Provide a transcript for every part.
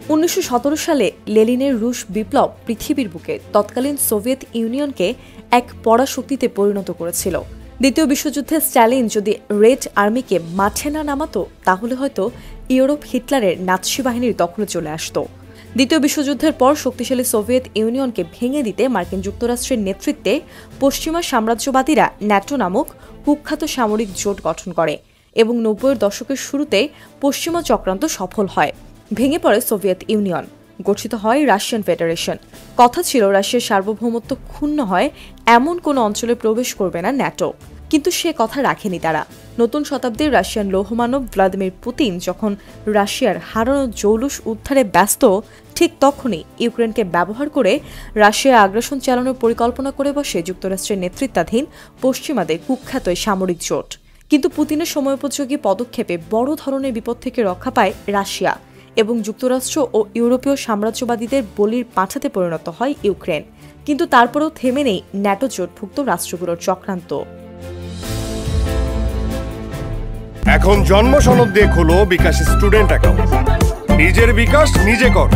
1917 সালে লেনিনের রুশ বিপ্লব পৃথিবীর বুকে তৎকালীন সোভিয়েত ইউনিয়নকে এক পরাশক্তিতে পরিণত করেছিল। দ্বিতীয় বিশ্বযুদ্ধে স্ট্যালিন যদি রেড আর্মিকে মাঠে না নামাতো তাহলে হয়তো ইউরোপ হিটলারের নাৎসি বাহিনীর দখলে চলে আসত। দ্বিতীয় বিশ্বযুদ্ধের পর শক্তিশালী সোভিয়েত ইউনিয়নকে ভেঙে দিতে মার্কিন যুক্তরাষ্ট্রের নেতৃত্বে পশ্চিমা সাম্রাজ্যবাদীরা ন্যাটো নামক কুখ্যাত সামরিক জোট গঠন করে এবং 90-এর দশকের শুরুতে পশ্চিমা চক্রান্ত সফল হয়। ভেঙে পড়ে সোভিয়েত ইউনিয়ন, গঠিত হয় রাশিয়ান ফেডারেশন। কথা ছিল রাশিয়ার সার্বভৌমত্ব ক্ষুণ্ণ হয় এমন কোনো অঞ্চলে প্রবেশ করবে না ন্যাটো, কিন্তু সে কথা রাখেনি তারা। নতুন শতাব্দীর রাশিয়ান লৌহমানব ভ্লাদিমির পুতিন যখন রাশিয়ার হারানো জৌলুস উদ্ধারে ব্যস্ত, ঠিক তখনই ইউক্রেনকে ব্যবহার করে রাশিয়া আগ্রাসন চালানোর পরিকল্পনা করে বসে যুক্তরাষ্ট্রের নেতৃত্বাধীন পশ্চিমাদের কুখ্যাত সামরিক জোট। কিন্তু পুতিনের সময়োপযোগী পদক্ষেপে বড় ধরনের বিপদ থেকে রক্ষা পায় রাশিয়া এবং যুক্তরাষ্ট্র ও ইউরোপীয় সাম্রাজ্যবাদীদের বলির পাঁঠাতে পরিণত হয় ইউক্রেন। কিন্তু তারপরেও থেমে নেই ন্যাটো জোটভুক্ত রাষ্ট্রগুলোর চক্রান্ত। এখন জন্ম সনদ দিয়ে খোলো বিকাশ স্টুডেন্ট অ্যাকাউন্ট, নিজের বিকাশ নিজে কর।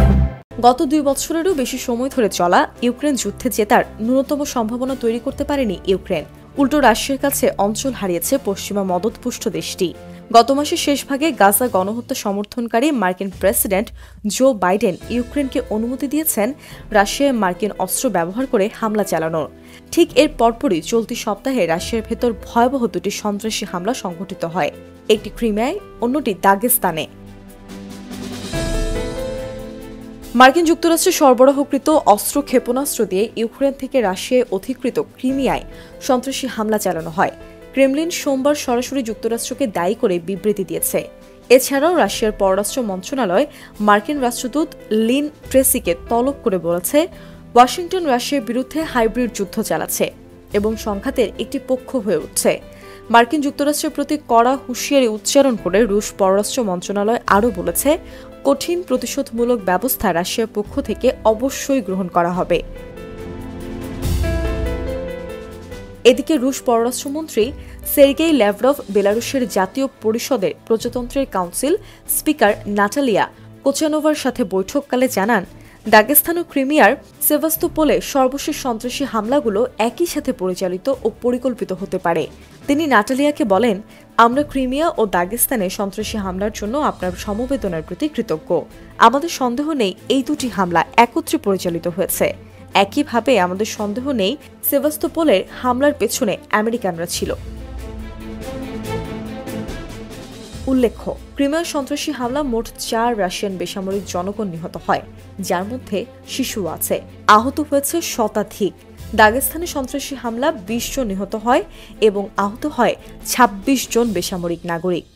গত 2 বছরেরও বেশি সময় ধরে চলা ইউক্রেন যুদ্ধে জেতার ন্যূনতম সম্ভাবনা তৈরি করতে পারেনি ইউক্রেন। উল্টো রাশিয়ার কাছে অঞ্চল হারিয়েছে পশ্চিমা মদতপুষ্ট দেশটি। গত মাসের শেষ ভাগে গাজা গণহত্যা সমর্থনকারী মার্কিন প্রেসিডেন্ট জো বাইডেন ইউক্রেনকে অনুমতি দিয়েছেন রাশিয়ায় মার্কিন অস্ত্র ব্যবহার করে হামলা চালানোর। ঠিক এর পরপরই চলতি সপ্তাহে রাশিয়ার ভেতর ভয়াবহ 2টি সন্ত্রাসী হামলা সংঘটিত হয়, একটি ক্রিমিয়ায়, অন্যটি দাগেস্তানে। মার্কিন যুক্তরাষ্ট্রে সরবরাহকৃত অস্ত্র ক্ষেপণাস্ত্র দিয়ে ইউক্রেন থেকে রাশিয়ায় অধিকৃত ক্রিমিয়ায় সন্ত্রাসী হামলা চালানো হয়। ক্রেমলিন সোমবার সরাসরি যুক্তরাষ্ট্রকে দায়ী করে বিবৃতি দিয়েছে। এছাড়াও রাশিয়ার পররাষ্ট্র মন্ত্রণালয় মার্কিন রাষ্ট্রদূত লিন ট্রেসিকে তলব করে বলেছে, ওয়াশিংটন রাশিয়ার বিরুদ্ধে হাইব্রিড যুদ্ধ চালাচ্ছে এবং সংঘাতের একটি পক্ষ হয়ে উঠছে। মার্কিন যুক্তরাষ্ট্রের প্রতি কড়া হুঁশিয়ারি উচ্চারণ করে রুশ পররাষ্ট্র মন্ত্রণালয় আরও বলেছে, কঠিন প্রতিশোধমূলক ব্যবস্থা রাশিয়ার পক্ষ থেকে অবশ্যই গ্রহণ করা হবে। এদিকে রুশ পররাষ্ট্রমন্ত্রী সের্গেই ল্যাভরভ বেলারুশের জাতীয় পরিষদের প্রজাতন্ত্রের কাউন্সিল স্পিকার নাটালিয়া কোচানোভার সাথে বৈঠককালে জানান, দাগেস্তান ও ক্রিমিয়ার সেভাস্তোপোলে সর্বশেষ সন্ত্রাসী হামলাগুলো একই সাথে পরিচালিত ও পরিকল্পিত হতে পারে। তিনি নাটালিয়াকে বলেন, আমরা ক্রিমিয়া ও দাগেস্তানে সন্ত্রাসী হামলার জন্য আপনার সমবেদনার প্রতি কৃতজ্ঞ। আমাদের সন্দেহ নেই এই 2টি হামলা একত্রে পরিচালিত হয়েছে। একইভাবে আমাদের সন্দেহ নেই সেভাস্তোপোলের হামলার পেছনে আমেরিকানরা ছিল। উল্লেখ্য, ক্রিমিয়ার সন্ত্রাসী হামলা মোট 4 রাশিয়ান বেসামরিক জনগণ নিহত হয়, যার মধ্যে শিশু আছে। আহত হয়েছে শতাধিক। দাগেস্তানে সন্ত্রাসী হামলা 20 জন নিহত হয় এবং আহত হয় 26 জন বেসামরিক নাগরিক।